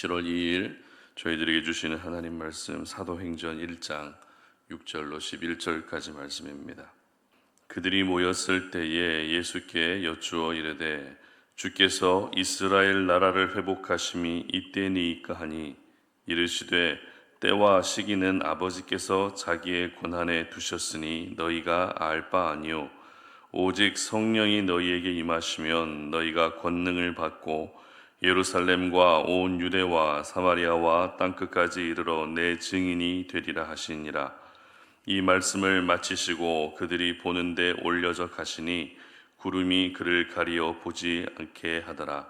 7월 2일 저희들에게 주시는 하나님 말씀 사도행전 1장 6절로 11절까지 말씀입니다. 그들이 모였을 때에 예수께 여쭈어 이르되 주께서 이스라엘 나라를 회복하심이 이때니이까 하니 이르시되 때와 시기는 아버지께서 자기의 권한에 두셨으니 너희가 알 바 아니요 오직 성령이 너희에게 임하시면 너희가 권능을 받고 예루살렘과 온 유대와 사마리아와 땅끝까지 이르러 내 증인이 되리라 하시니라. 이 말씀을 마치시고 그들이 보는데 올려져 가시니 구름이 그를 가리어 보지 않게 하더라.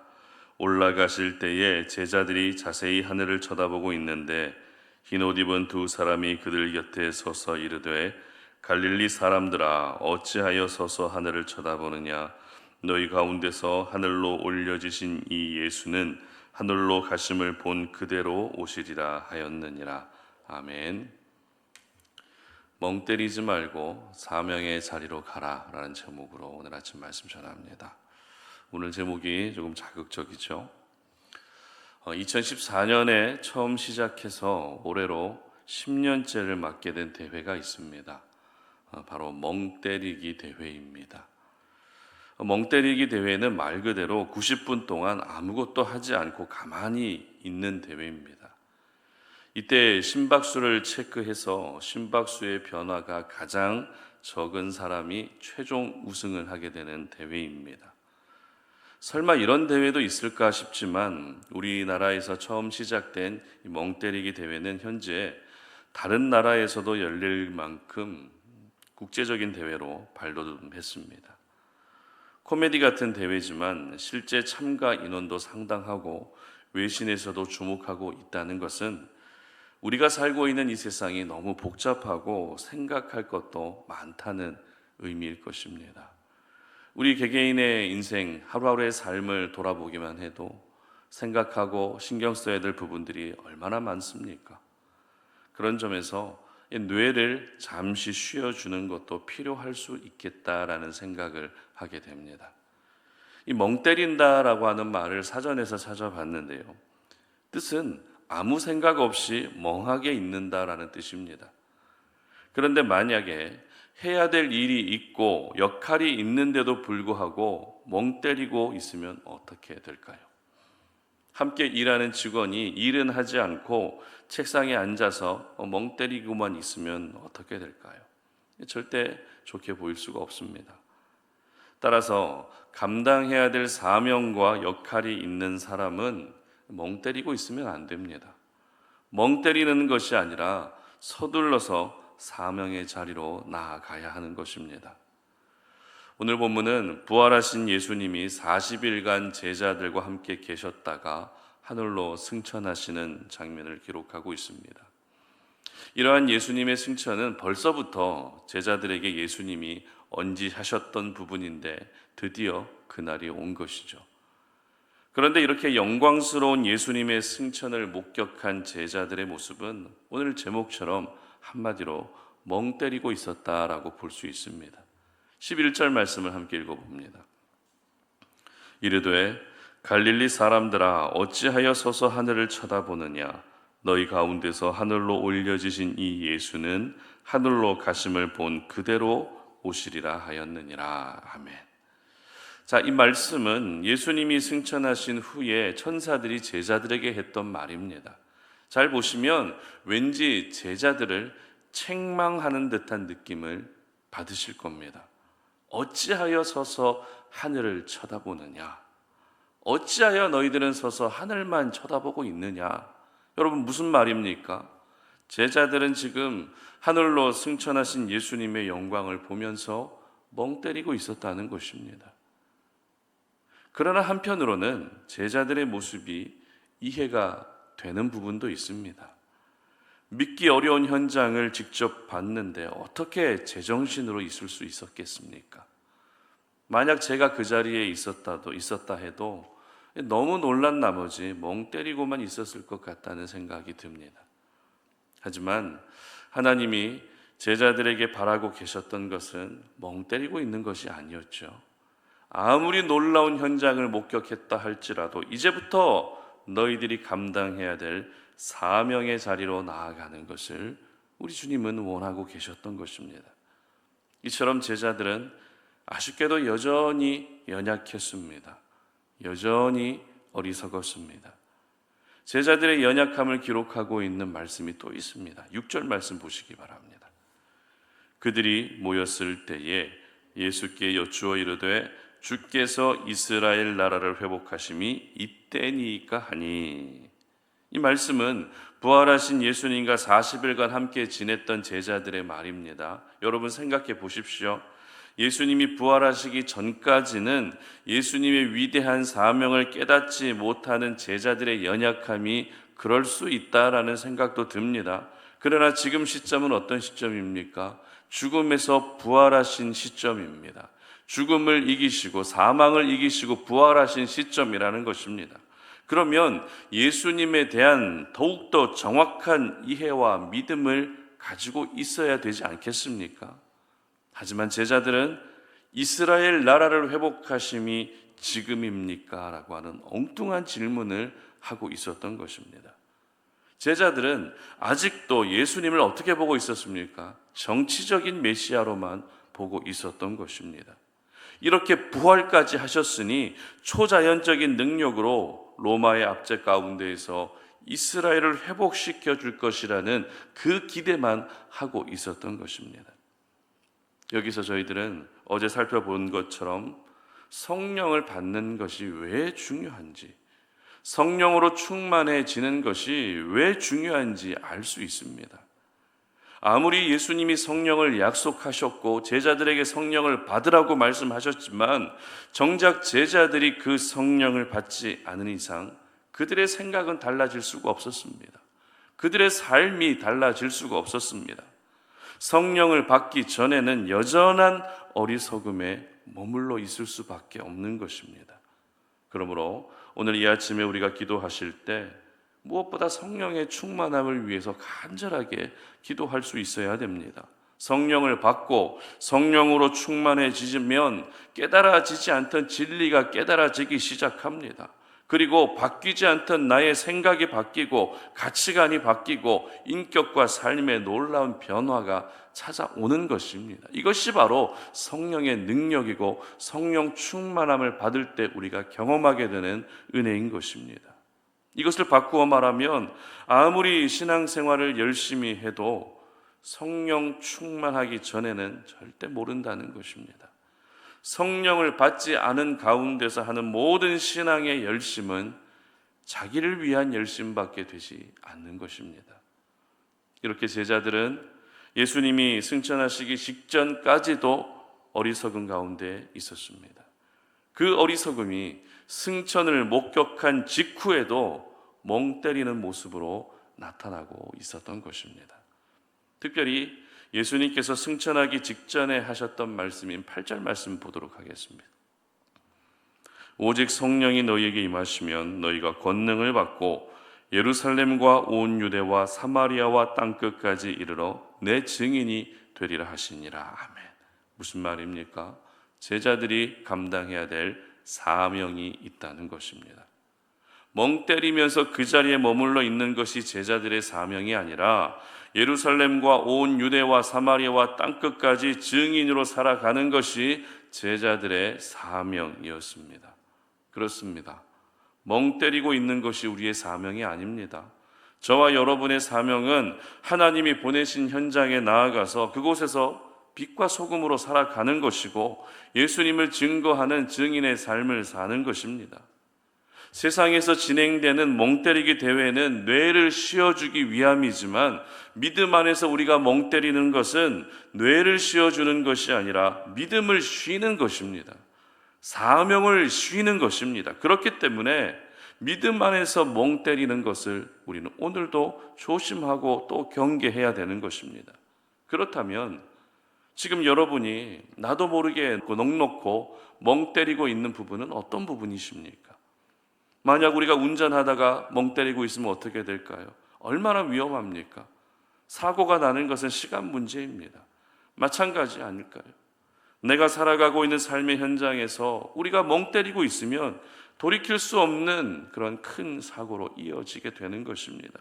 올라가실 때에 제자들이 자세히 하늘을 쳐다보고 있는데 흰옷 입은 두 사람이 그들 곁에 서서 이르되 갈릴리 사람들아 어찌하여 서서 하늘을 쳐다보느냐. 너희 가운데서 하늘로 올려지신 이 예수는 하늘로 가심을 본 그대로 오시리라 하였느니라. 아멘. 멍 때리지 말고 사명의 자리로 가라 라는 제목으로 오늘 아침 말씀 전합니다. 오늘 제목이 조금 자극적이죠. 2014년에 처음 시작해서 올해로 10년째를 맡게 된 대회가 있습니다. 바로 멍 때리기 대회입니다. 멍 때리기 대회는 말 그대로 90분 동안 아무것도 하지 않고 가만히 있는 대회입니다. 이때 심박수를 체크해서 심박수의 변화가 가장 적은 사람이 최종 우승을 하게 되는 대회입니다. 설마 이런 대회도 있을까 싶지만 우리나라에서 처음 시작된 이 멍 때리기 대회는 현재 다른 나라에서도 열릴 만큼 국제적인 대회로 발돋움했습니다. 코미디 같은 대회지만 실제 참가 인원도 상당하고 외신에서도 주목하고 있다는 것은 우리가 살고 있는 이 세상이 너무 복잡하고 생각할 것도 많다는 의미일 것입니다. 우리 개개인의 인생 하루하루의 삶을 돌아보기만 해도 생각하고 신경 써야 될 부분들이 얼마나 많습니까? 그런 점에서 뇌를 잠시 쉬어주는 것도 필요할 수 있겠다라는 생각을 하게 됩니다. 이 멍 때린다라고 하는 말을 사전에서 찾아봤는데요. 뜻은 아무 생각 없이 멍하게 있는다라는 뜻입니다. 그런데 만약에 해야 될 일이 있고 역할이 있는데도 불구하고 멍 때리고 있으면 어떻게 될까요? 함께 일하는 직원이 일은 하지 않고 책상에 앉아서 멍 때리고만 있으면 어떻게 될까요? 절대 좋게 보일 수가 없습니다. 따라서 감당해야 될 사명과 역할이 있는 사람은 멍 때리고 있으면 안 됩니다. 멍 때리는 것이 아니라 서둘러서 사명의 자리로 나아가야 하는 것입니다. 오늘 본문은 부활하신 예수님이 40일간 제자들과 함께 계셨다가 하늘로 승천하시는 장면을 기록하고 있습니다. 이러한 예수님의 승천은 벌써부터 제자들에게 예수님이 언지하셨던 부분인데 드디어 그날이 온 것이죠. 그런데 이렇게 영광스러운 예수님의 승천을 목격한 제자들의 모습은 오늘 제목처럼 한마디로 멍 때리고 있었다라고 볼 수 있습니다. 11절 말씀을 함께 읽어봅니다. 이르되 갈릴리 사람들아 어찌하여 서서 하늘을 쳐다보느냐. 너희 가운데서 하늘로 올려지신 이 예수는 하늘로 가심을 본 그대로 오시리라 하였느니라. 아멘. 자, 이 말씀은 예수님이 승천하신 후에 천사들이 제자들에게 했던 말입니다. 잘 보시면 왠지 제자들을 책망하는 듯한 느낌을 받으실 겁니다. 어찌하여 서서 하늘을 쳐다보느냐? 어찌하여 너희들은 서서 하늘만 쳐다보고 있느냐? 여러분 무슨 말입니까? 제자들은 지금 하늘로 승천하신 예수님의 영광을 보면서 멍 때리고 있었다는 것입니다. 그러나 한편으로는 제자들의 모습이 이해가 되는 부분도 있습니다. 믿기 어려운 현장을 직접 봤는데 어떻게 제정신으로 있을 수 있었겠습니까? 만약 제가 그 자리에 있었다 해도 너무 놀란 나머지 멍 때리고만 있었을 것 같다는 생각이 듭니다. 하지만 하나님이 제자들에게 바라고 계셨던 것은 멍 때리고 있는 것이 아니었죠. 아무리 놀라운 현장을 목격했다 할지라도 이제부터 너희들이 감당해야 될 사명의 자리로 나아가는 것을 우리 주님은 원하고 계셨던 것입니다. 이처럼 제자들은 아쉽게도 여전히 연약했습니다. 여전히 어리석었습니다. 제자들의 연약함을 기록하고 있는 말씀이 또 있습니다. 6절 말씀 보시기 바랍니다. 그들이 모였을 때에 예수께 여쭈어 이르되 주께서 이스라엘 나라를 회복하심이 이때니까 하니. 이 말씀은 부활하신 예수님과 40일간 함께 지냈던 제자들의 말입니다. 여러분 생각해 보십시오. 예수님이 부활하시기 전까지는 예수님의 위대한 사명을 깨닫지 못하는 제자들의 연약함이 그럴 수 있다라는 생각도 듭니다. 그러나 지금 시점은 어떤 시점입니까? 죽음에서 부활하신 시점입니다. 죽음을 이기시고 사망을 이기시고 부활하신 시점이라는 것입니다. 그러면 예수님에 대한 더욱더 정확한 이해와 믿음을 가지고 있어야 되지 않겠습니까? 하지만 제자들은 이스라엘 나라를 회복하심이 지금입니까? 라고 하는 엉뚱한 질문을 하고 있었던 것입니다. 제자들은 아직도 예수님을 어떻게 보고 있었습니까? 정치적인 메시아로만 보고 있었던 것입니다. 이렇게 부활까지 하셨으니 초자연적인 능력으로 로마의 압제 가운데에서 이스라엘을 회복시켜 줄 것이라는 그 기대만 하고 있었던 것입니다. 여기서 저희들은 어제 살펴본 것처럼 성령을 받는 것이 왜 중요한지, 성령으로 충만해지는 것이 왜 중요한지 알 수 있습니다. 아무리 예수님이 성령을 약속하셨고 제자들에게 성령을 받으라고 말씀하셨지만 정작 제자들이 그 성령을 받지 않은 이상 그들의 생각은 달라질 수가 없었습니다. 그들의 삶이 달라질 수가 없었습니다. 성령을 받기 전에는 여전한 어리석음에 머물러 있을 수밖에 없는 것입니다. 그러므로 오늘 이 아침에 우리가 기도하실 때 무엇보다 성령의 충만함을 위해서 간절하게 기도할 수 있어야 됩니다. 성령을 받고 성령으로 충만해지면 깨달아지지 않던 진리가 깨달아지기 시작합니다. 그리고 바뀌지 않던 나의 생각이 바뀌고 가치관이 바뀌고 인격과 삶의 놀라운 변화가 찾아오는 것입니다. 이것이 바로 성령의 능력이고 성령 충만함을 받을 때 우리가 경험하게 되는 은혜인 것입니다. 이것을 바꾸어 말하면 아무리 신앙생활을 열심히 해도 성령 충만하기 전에는 절대 모른다는 것입니다. 성령을 받지 않은 가운데서 하는 모든 신앙의 열심은 자기를 위한 열심밖에 되지 않는 것입니다. 이렇게 제자들은 예수님이 승천하시기 직전까지도 어리석은 가운데 있었습니다. 그 어리석음이 승천을 목격한 직후에도 멍 때리는 모습으로 나타나고 있었던 것입니다. 특별히 예수님께서 승천하기 직전에 하셨던 말씀인 8절 말씀 보도록 하겠습니다. 오직 성령이 너희에게 임하시면 너희가 권능을 받고 예루살렘과 온 유대와 사마리아와 땅끝까지 이르러 내 증인이 되리라 하시니라. 아멘. 무슨 말입니까? 제자들이 감당해야 될 사명이 있다는 것입니다. 멍 때리면서 그 자리에 머물러 있는 것이 제자들의 사명이 아니라 예루살렘과 온 유대와 사마리아와 땅끝까지 증인으로 살아가는 것이 제자들의 사명이었습니다. 그렇습니다. 멍 때리고 있는 것이 우리의 사명이 아닙니다. 저와 여러분의 사명은 하나님이 보내신 현장에 나아가서 그곳에서 빛과 소금으로 살아가는 것이고 예수님을 증거하는 증인의 삶을 사는 것입니다. 세상에서 진행되는 멍때리기 대회는 뇌를 씌워주기 위함이지만 믿음 안에서 우리가 멍때리는 것은 뇌를 씌워주는 것이 아니라 믿음을 쉬는 것입니다. 사명을 쉬는 것입니다. 그렇기 때문에 믿음 안에서 멍때리는 것을 우리는 오늘도 조심하고 또 경계해야 되는 것입니다. 그렇다면 지금 여러분이 나도 모르게 넋놓고 멍때리고 있는 부분은 어떤 부분이십니까? 만약 우리가 운전하다가 멍때리고 있으면 어떻게 될까요? 얼마나 위험합니까? 사고가 나는 것은 시간 문제입니다. 마찬가지 아닐까요? 내가 살아가고 있는 삶의 현장에서 우리가 멍때리고 있으면 돌이킬 수 없는 그런 큰 사고로 이어지게 되는 것입니다.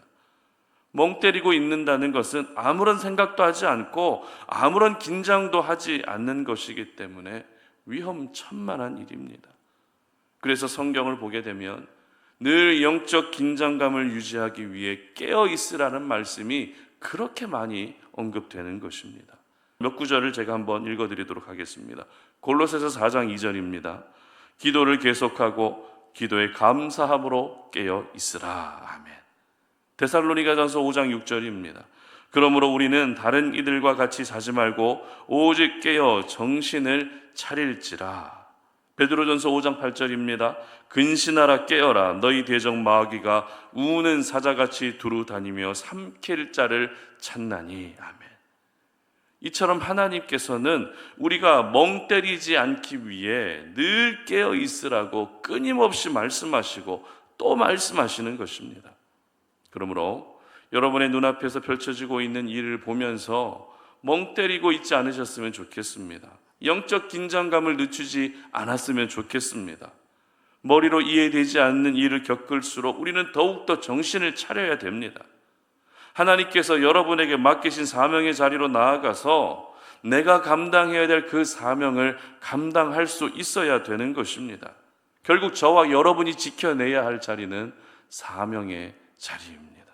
멍 때리고 있는다는 것은 아무런 생각도 하지 않고 아무런 긴장도 하지 않는 것이기 때문에 위험천만한 일입니다. 그래서 성경을 보게 되면 늘 영적 긴장감을 유지하기 위해 깨어 있으라는 말씀이 그렇게 많이 언급되는 것입니다. 몇 구절을 제가 한번 읽어드리도록 하겠습니다. 골로새서 4장 2절입니다. 기도를 계속하고 기도에 감사함으로 깨어 있으라. 아멘. 데살로니가전서 5장 6절입니다. 그러므로 우리는 다른 이들과 같이 자지 말고 오직 깨어 정신을 차릴지라. 베드로전서 5장 8절입니다. 근신하라 깨어라 너희 대적 마귀가 우는 사자같이 두루 다니며 삼킬 자를 찾나니. 아멘. 이처럼 하나님께서는 우리가 멍 때리지 않기 위해 늘 깨어 있으라고 끊임없이 말씀하시고 또 말씀하시는 것입니다. 그러므로 여러분의 눈앞에서 펼쳐지고 있는 일을 보면서 멍 때리고 있지 않으셨으면 좋겠습니다. 영적 긴장감을 늦추지 않았으면 좋겠습니다. 머리로 이해되지 않는 일을 겪을수록 우리는 더욱더 정신을 차려야 됩니다. 하나님께서 여러분에게 맡기신 사명의 자리로 나아가서 내가 감당해야 될 그 사명을 감당할 수 있어야 되는 것입니다. 결국 저와 여러분이 지켜내야 할 자리는 사명의 자리입니다.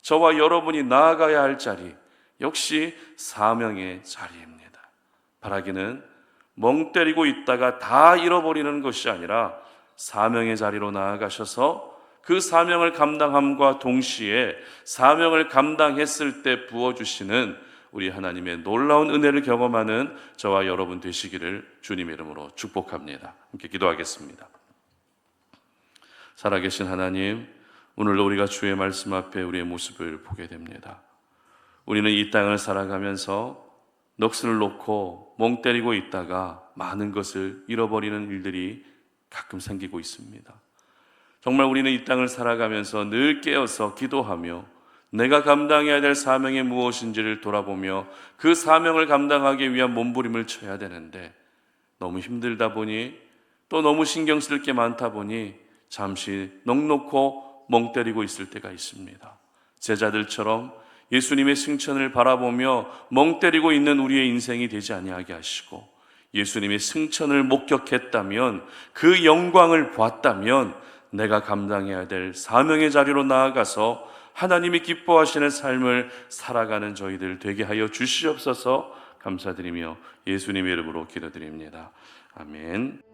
저와 여러분이 나아가야 할 자리 역시 사명의 자리입니다. 바라기는 멍 때리고 있다가 다 잃어버리는 것이 아니라 사명의 자리로 나아가셔서 그 사명을 감당함과 동시에 사명을 감당했을 때 부어주시는 우리 하나님의 놀라운 은혜를 경험하는 저와 여러분 되시기를 주님의 이름으로 축복합니다. 함께 기도하겠습니다. 살아계신 하나님, 오늘도 우리가 주의 말씀 앞에 우리의 모습을 보게 됩니다. 우리는 이 땅을 살아가면서 넋을 놓고 멍 때리고 있다가 많은 것을 잃어버리는 일들이 가끔 생기고 있습니다. 정말 우리는 이 땅을 살아가면서 늘 깨어서 기도하며 내가 감당해야 될 사명이 무엇인지를 돌아보며 그 사명을 감당하기 위한 몸부림을 쳐야 되는데 너무 힘들다 보니 또 너무 신경 쓸 게 많다 보니 잠시 넋놓고 멍 때리고 있을 때가 있습니다. 제자들처럼 예수님의 승천을 바라보며 멍 때리고 있는 우리의 인생이 되지 아니하게 하시고 예수님의 승천을 목격했다면 그 영광을 봤다면 내가 감당해야 될 사명의 자리로 나아가서 하나님이 기뻐하시는 삶을 살아가는 저희들 되게 하여 주시옵소서. 감사드리며 예수님의 이름으로 기도드립니다. 아멘.